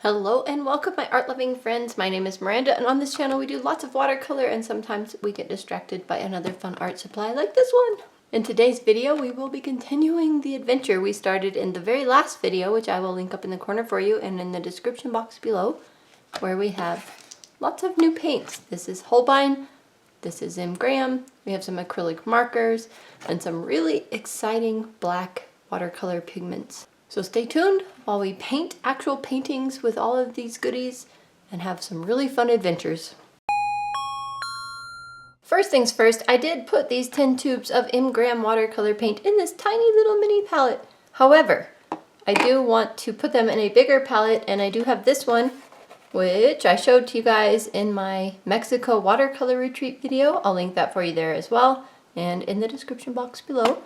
Hello and welcome my art loving friends. My name is Miranda and on this channel we do lots of watercolor and sometimes we get distracted by another fun art supply like this one. In today's video we will be continuing the adventure we started in the very last video, which I will link up in the corner for you and in the description box below, where we have lots of new paints. This is Holbein, this is M. Graham, we have some acrylic markers and some really exciting black watercolor pigments. So stay tuned while we paint actual paintings with all of these goodies and have some really fun adventures. First things first, I did put these 10 tubes of M. Graham watercolor paint in this tiny little mini palette. However, I do want to put them in a bigger palette, and I do have this one, which I showed to you guys in my Mexico watercolor retreat video. I'll link that for you there as well and in the description box below.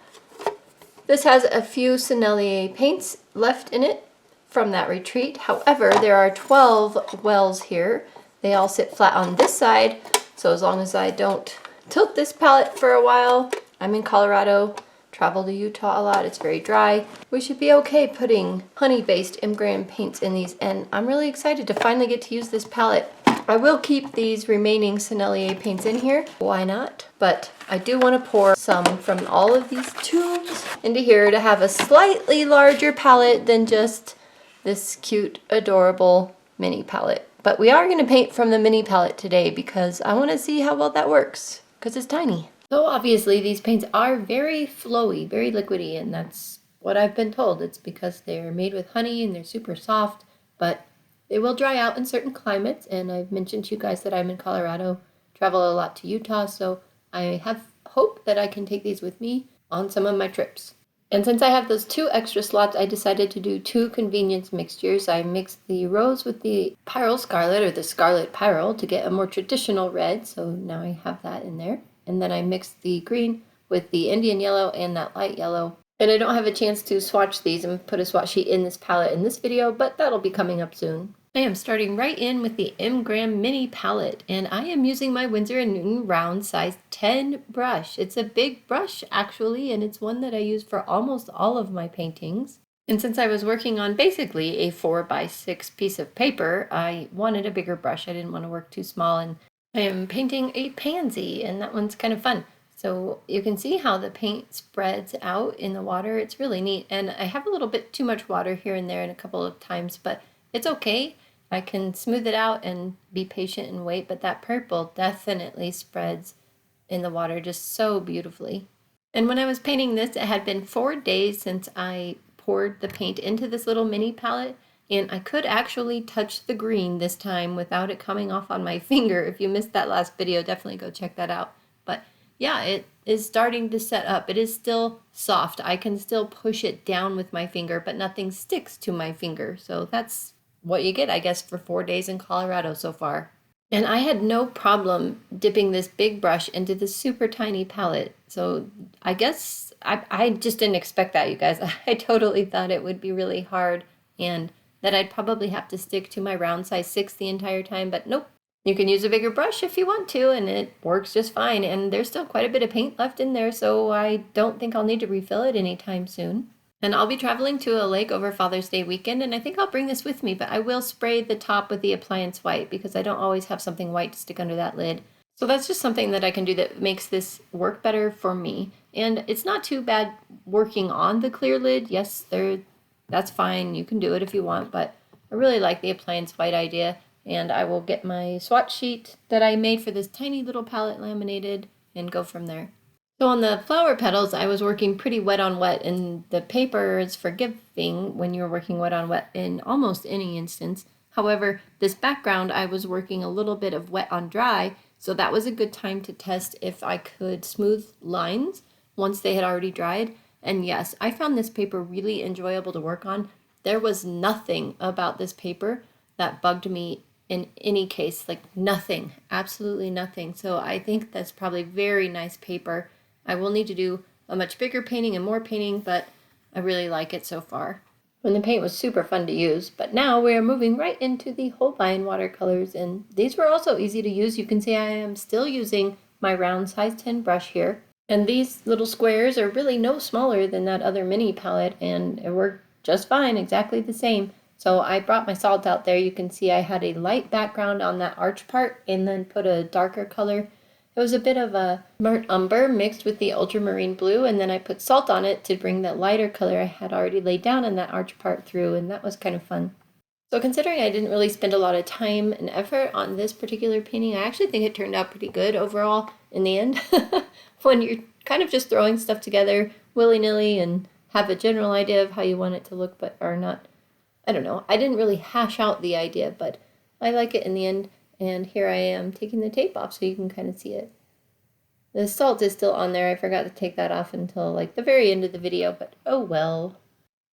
This has a few Sennelier paints left in it from that retreat. However, there are 12 wells here. They all sit flat on this side, so as long as I don't tilt this palette for a while, I'm in Colorado, travel to Utah a lot, it's very dry, we should be okay putting honey-based M. Graham paints in these, and I'm really excited to finally get to use this palette. I will keep these remaining Sennelier paints in here, why not? But I do want to pour some from all of these tubes into here to have a slightly larger palette than just this cute, adorable mini palette. But we are going to paint from the mini palette today because I want to see how well that works, because it's tiny. So obviously these paints are very flowy, very liquidy, and that's what I've been told. It's because they're made with honey and they're super soft, but they will dry out in certain climates, and I've mentioned to you guys that I'm in Colorado, travel a lot to Utah, so I have hope that I can take these with me on some of my trips. And since I have those 2 extra slots, I decided to do 2 convenience mixtures. I mixed the rose with the Pyrrole Scarlet, or the Scarlet Pyrrole, to get a more traditional red, so now I have that in there. And then I mixed the green with the Indian yellow and that light yellow. And I don't have a chance to swatch these and put a swatch sheet in this palette in this video, but that'll be coming up soon. I am starting right in with the M. Graham mini palette, and I am using my Winsor & Newton round size 10 brush. It's a big brush actually, and it's one that I use for almost all of my paintings. And since I was working on basically a 4x6 piece of paper, I wanted a bigger brush. I didn't want to work too small, and I am painting a pansy, and that one's kind of fun. So you can see how the paint spreads out in the water. It's really neat, and I have a little bit too much water here and there in a couple of times, but it's okay. I can smooth it out and be patient and wait, but that purple definitely spreads in the water just so beautifully. And when I was painting this, it had been 4 days since I poured the paint into this little mini palette, and I could actually touch the green this time without it coming off on my finger. If you missed that last video, definitely go check that out. But yeah, it is starting to set up. It is still soft. I can still push it down with my finger, but nothing sticks to my finger. So that's what you get, I guess, for 4 days in Colorado so far. And I had no problem dipping this big brush into this super tiny palette. So I guess I just didn't expect that, you guys. I totally thought it would be really hard and that I'd probably have to stick to my round size 6 the entire time, but nope. You can use a bigger brush if you want to, and it works just fine. And there's still quite a bit of paint left in there, so I don't think I'll need to refill it anytime soon. And I'll be traveling to a lake over Father's Day weekend, and I think I'll bring this with me, but I will spray the top with the appliance white because I don't always have something white to stick under that lid. So that's just something that I can do that makes this work better for me. And it's not too bad working on the clear lid. Yes, that's fine. You can do it if you want, but I really like the appliance white idea. And I will get my swatch sheet that I made for this tiny little palette laminated and go from there. So on the flower petals, I was working pretty wet on wet, and the paper is forgiving when you're working wet on wet in almost any instance. However, this background, I was working a little bit of wet on dry, so that was a good time to test if I could smooth lines once they had already dried. And yes, I found this paper really enjoyable to work on. There was nothing about this paper that bugged me in any case, like nothing, absolutely nothing. So I think that's probably very nice paper. I will need to do a much bigger painting and more painting, but I really like it so far. And the paint was super fun to use, but now we are moving right into the Holbein watercolors, and these were also easy to use. You can see I am still using my round size 10 brush here, and these little squares are really no smaller than that other mini palette, and it worked just fine, exactly the same. So I brought my salt out there. You can see I had a light background on that arch part and then put a darker color. It was a bit of a burnt umber mixed with the ultramarine blue, and then I put salt on it to bring that lighter color I had already laid down in that arch part through, and that was kind of fun. So considering I didn't really spend a lot of time and effort on this particular painting, I actually think it turned out pretty good overall in the end. When you're kind of just throwing stuff together willy-nilly and have a general idea of how you want it to look, but are not, I don't know. I didn't really hash out the idea, but I like it in the end. And here I am taking the tape off so you can kind of see it. The salt is still on there. I forgot to take that off until like the very end of the video, but oh well.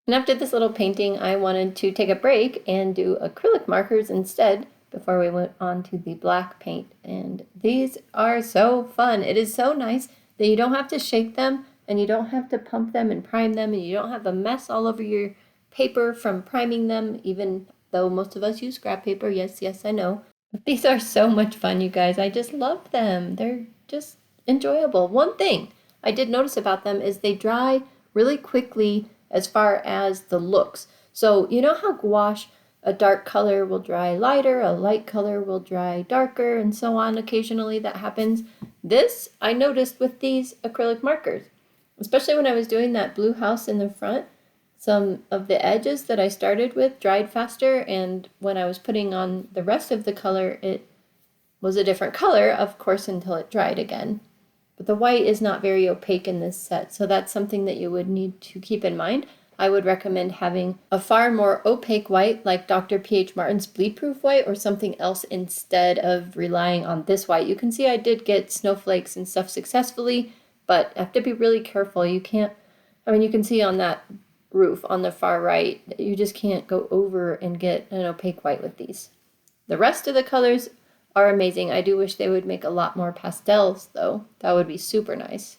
And after this little painting, I wanted to take a break and do acrylic markers instead before we went on to the black paint. And these are so fun. It is so nice that you don't have to shake them and you don't have to pump them and prime them and you don't have a mess all over your paper from priming them, even though most of us use scrap paper. Yes, I know. But these are so much fun, you guys. I just love them. They're just enjoyable. One thing I did notice about them is they dry really quickly as far as the looks. So you know how gouache, a dark color will dry lighter, a light color will dry darker, and so on. Occasionally that happens. This I noticed with these acrylic markers, especially when I was doing that blue house in the front. Some of the edges that I started with dried faster, and when I was putting on the rest of the color, it was a different color, of course, until it dried again. But the white is not very opaque in this set, so that's something that you would need to keep in mind. I would recommend having a far more opaque white, like Dr. P.H. Martin's bleed-proof white, or something else instead of relying on this white. You can see I did get snowflakes and stuff successfully, but I have to be really careful. You can't, I mean, you can see on that roof on the far right, you just can't go over and get an opaque white with these. The rest of the colors are amazing. I do wish they would make a lot more pastels though. That would be super nice.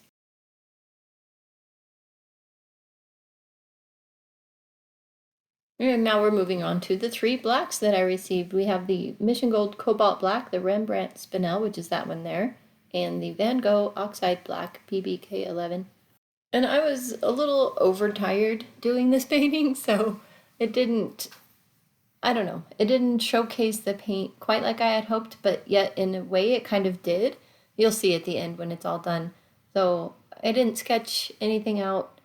And now we're moving on to the 3 blacks that I received. We have the Mission Gold Cobalt Black, the Rembrandt Spinel, which is that one there, and the Van Gogh Oxide Black PBK11. And I was a little overtired doing this painting, so it didn't, I don't know, it didn't showcase the paint quite like I had hoped, but yet in a way it kind of did. You'll see at the end when it's all done. So I didn't sketch anything out.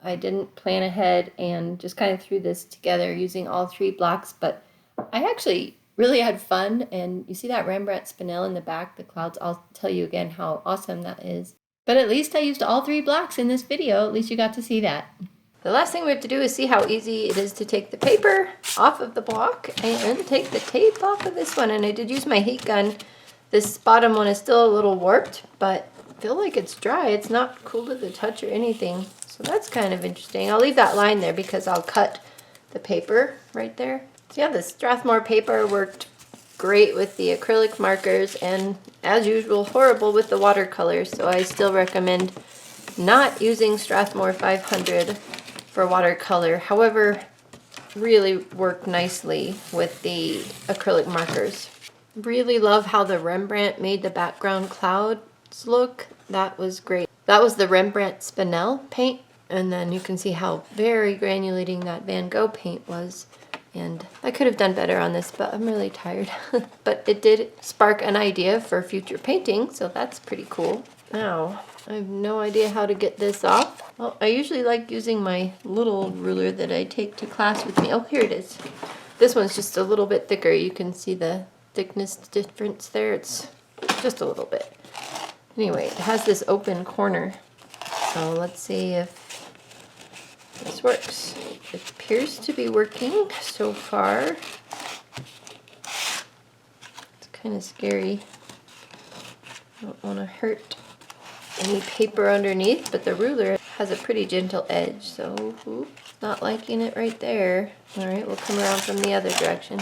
I didn't plan ahead and just kind of threw this together using all 3 blacks, but I actually really had fun. And you see that Rembrandt Spinel in the back, the clouds, I'll tell you again how awesome that is. But at least I used all 3 blacks in this video. At least you got to see that. The last thing we have to do is see how easy it is to take the paper off of the block and take the tape off of this one. And I did use my heat gun. This bottom one is still a little warped, but I feel like it's dry. It's not cool to the touch or anything. So that's kind of interesting. I'll leave that line there because I'll cut the paper right there. So yeah, the Strathmore paper worked great with the acrylic markers and, as usual, horrible with the watercolors. So I still recommend not using Strathmore 500 for watercolor. However, really worked nicely with the acrylic markers. Really love how the Rembrandt made the background clouds look. That was great. That was the Rembrandt Spinel paint, and then you can see how very granulating that Van Gogh paint was. And I could have done better on this, but I'm really tired. But it did spark an idea for future painting, so that's pretty cool. Now, I have no idea how to get this off. Well, I usually like using my little ruler that I take to class with me. Oh, here it is. This one's just a little bit thicker. You can see the thickness difference there. It's just a little bit. Anyway, it has this open corner. So let's see if this works. It appears to be working so far. It's kind of scary. I don't want to hurt any paper underneath, but the ruler has a pretty gentle edge, so not liking it right there. Alright, we'll come around from the other direction.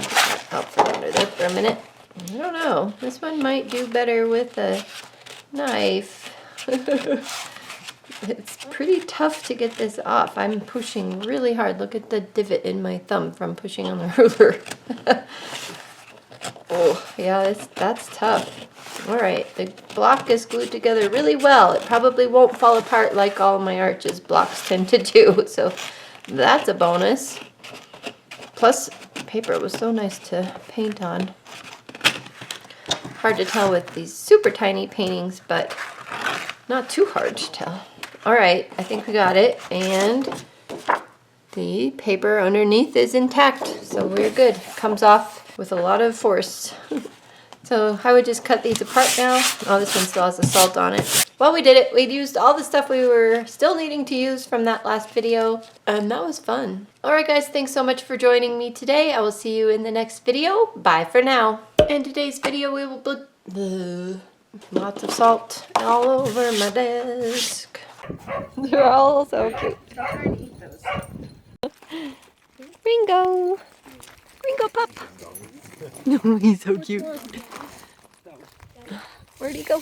I'll put it under there for a minute. I don't know. This one might do better with a knife. It's pretty tough to get this off. I'm pushing really hard. Look at the divot in my thumb from pushing on the ruler. Oh, yeah, that's tough. Alright, the block is glued together really well. It probably won't fall apart like all my Arrtx blocks tend to do, so that's a bonus. Plus, paper was so nice to paint on. Hard to tell with these super tiny paintings, but not too hard to tell. All right, I think we got it. And the paper underneath is intact, so we're good. Comes off with a lot of force. So I would just cut these apart now. Oh, this one still has the salt on it. Well, we did it. We used all the stuff we were still needing to use from that last video, and that was fun. All right, guys, thanks so much for joining me today. I will see you in the next video. Bye for now. In today's video, we will put lots of salt all over my desk. They're all so cute. Ringo. Ringo pup. No, he's so cute. Where'd he go?